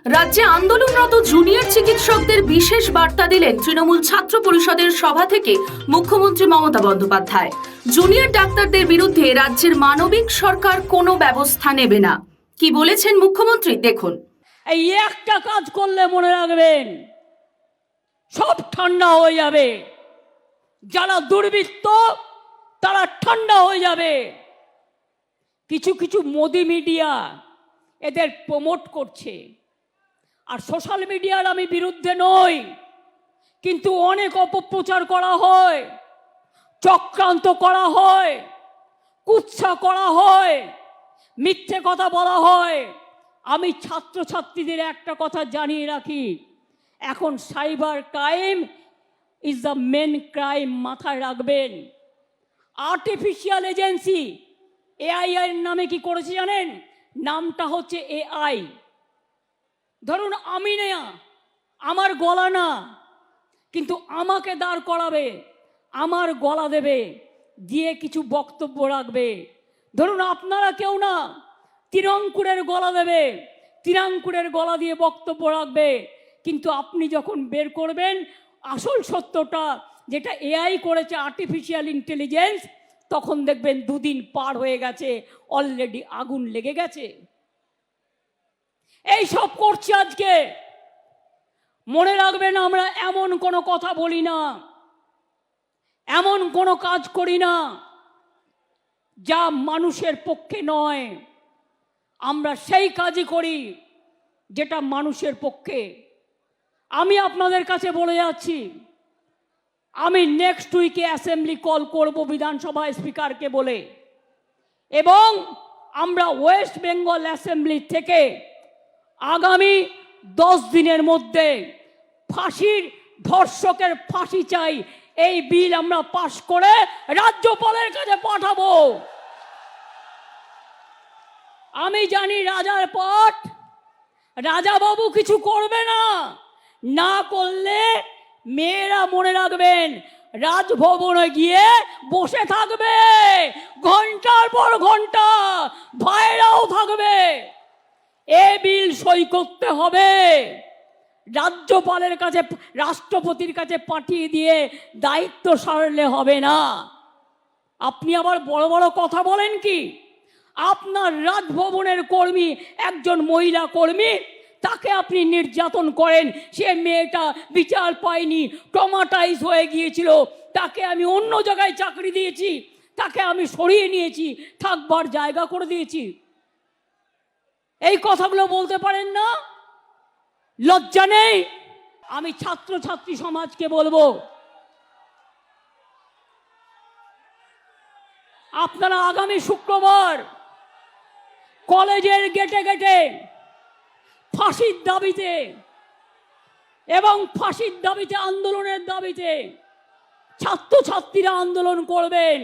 রাজ্যে আন্দোলনরত জুনিয়র চিকিৎসকদের বিশেষ বার্তা দিলেন তৃণমূল ছাত্র পরিষদের সভা থেকে মুখ্যমন্ত্রী মমতা বন্দ্যোপাধ্যায়। জুনিয়র ডাক্তারদের বিরুদ্ধে রাজ্যের মানবিক সরকার কোনো ব্যবস্থা নেবে না। কি বলেছেন মুখ্যমন্ত্রী দেখুন। এই একটা কাজ করলে মনে রাখবেন সব ঠান্ডা হয়ে যাবে। যারা দুর্বৃত্ত তারা ঠান্ডা হয়ে যাবে। কিছু কিছু মোদি মিডিয়া এদের প্রমোট করছে, আর সোশ্যাল মিডিয়ার আমি বিরুদ্ধে নই, কিন্তু অনেক অপপ্রচার করা হয়, চক্রান্ত করা হয়, কুৎসা করা হয়, মিথ্যে কথা বলা হয়। আমি ছাত্রছাত্রীদের একটা কথা জানিয়ে রাখি, এখন cyber crime is the main crime, মাথায় রাখবেন। আর্টিফিশিয়াল এজেন্সি এআই এর নামে কি করেছে জানেন? নামটা হচ্ছে এআই। ধরুন আমি না, আমার গলা না, কিন্তু আমাকে দাঁড় করাবে, আমার গলা দেবে, দিয়ে কিছু বক্তব্য রাখবে। ধরুন আপনারা কেউ না, তিরঙ্কুরের গলা দেবে, তিরঙ্কুরের গলা দিয়ে বক্তব্য রাখবে, কিন্তু আপনি যখন বের করবেন আসল সত্যটা, যেটা এআই করেছে, আর্টিফিশিয়াল ইন্টেলিজেন্স, তখন দেখবেন দুদিন পার হয়ে গেছে, অলরেডি আগুন লেগে গেছে। এই সব করছি আজকে। মনে রাখবেন, আমরা এমন কোনো কথা বলি না, এমন কোনো কাজ করি না যা মানুষের পক্ষে নয়। আমরা সেই কাজই করি যেটা মানুষের পক্ষে। আমি আপনাদের কাছে বলে যাচ্ছি, আমি নেক্সট উইকে অ্যাসেম্বলি কল করব বিধানসভা স্পিকারকে বলে, এবং আমরা ওয়েস্ট বেঙ্গল অ্যাসেম্বলি থেকে আগামী 10 দিনের মধ্যে ফাঁসির, ধর্ষকের ফাঁসি চাই, এই বিল আমরা পাশ করে রাজ্যপালের কাছে পাঠাবো। আমি জানি রাজার পাট, রাজাবাবু কিছু করবে না, না করলে মেয়েরা মনে রাখবেন রাজভবনে গিয়ে বসে থাকবে ঘন্টার পর ঘন্টা, ভাইরাও থাকবে। এ বিল সই করতে হবে, রাজ্যপালের কাছে, রাষ্ট্রপতির কাছে পাঠিয়ে দিয়ে দায়িত্ব সারলে হবে না। আপনি আবার বড় বড় কথা বলেন কি? আপনার রাজভবনের কর্মী, একজন মহিলা কর্মী, তাকে আপনি নির্যাতন করেন, সে মেয়েটা বিচার পায়নি, ট্রমাটাইজ হয়ে গিয়েছিল, তাকে আমি অন্য জায়গায় চাকরি দিয়েছি, তাকে আমি সরিয়ে নিয়েছি, থাকবার জায়গা করে দিয়েছি। এই কথাগুলো বলতে পারেন না? লজ্জা নেই? আমি ছাত্রছাত্রী সমাজকে বলবো, আপনারা আগামী শুক্রবার কলেজের গেটে গেটে ফাঁসির দাবিতে এবং ফাঁসির দাবিতে, আন্দোলনের দাবিতে ছাত্রছাত্রীরা আন্দোলন করবেন।